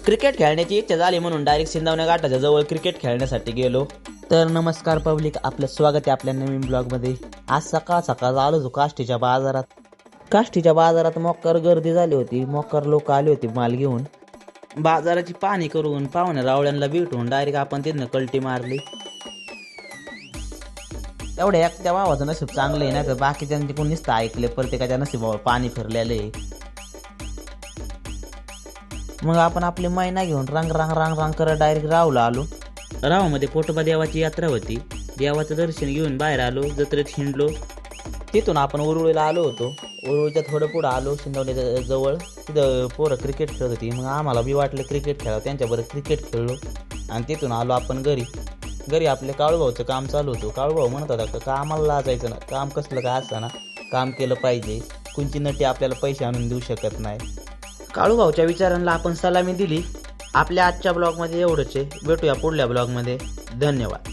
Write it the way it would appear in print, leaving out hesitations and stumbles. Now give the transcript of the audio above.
Cricket खेळण्याची इच्छा झाली म्हणून डायरेक्ट सिंधावणे घाटाच्या जवळ क्रिकेट खेळण्यासाठी गेलो. तर नमस्कार पब्लिक, आपलं स्वागत आहे आपल्या नवीन ब्लॉगमध्ये. आज सकाळ सकाळ आलो होतो काष्टीच्या बाजारात. काष्टीच्या बाजारात मोक्कर गर्दी झाली होती. मोक्कर लोक आले होते माल घेऊन. बाजाराची पाहणी करून पाहुण्या रावळ्यांना भेटून डायरेक्ट आपण तिथनं कल्टी मारली. एवढ्या एकट्या भावाचं नशीब चांगलं आहे ना, तर बाकीच्यांनी कोण नुसतं ऐकले, प्रत्येकाच्या नशिबावर पाणी फिरलेलं आहे. मग आपण आपली मैना घेऊन रांग रांग रांग रांग करत डायरेक्ट रावला आलो. रावामध्ये पोटोबा देवाची यात्रा होती. देवाचं दर्शन घेऊन बाहेर आलो, जत्रेत हिंडलो. तिथून आपण उरुळीला आलो होतो. उरुळीच्या थोडं पुढं आलो सिंधवण्याच्या जवळ. तिथं पोरं क्रिकेट खेळत होती. मग आम्हाला बी वाटलं क्रिकेट खेळावं, त्यांच्याबरोबर क्रिकेट खेळलो आणि तिथून आलो आपण घरी आपले काळूभाऊचं काम चालू होतं. काळूभाऊ म्हणत होता का कामाला लाजायचं ना, काम कसलं काय असताना काम केलं पाहिजे, कोणची नटी आपल्याला पैसे आणून देऊ शकत नाही. काळूभाऊच्या विचारांना आपण सलामी दिली. आपल्या आजच्या ब्लॉगमध्ये एवढंच आहे. भेटूया पुढल्या ब्लॉगमध्ये. धन्यवाद.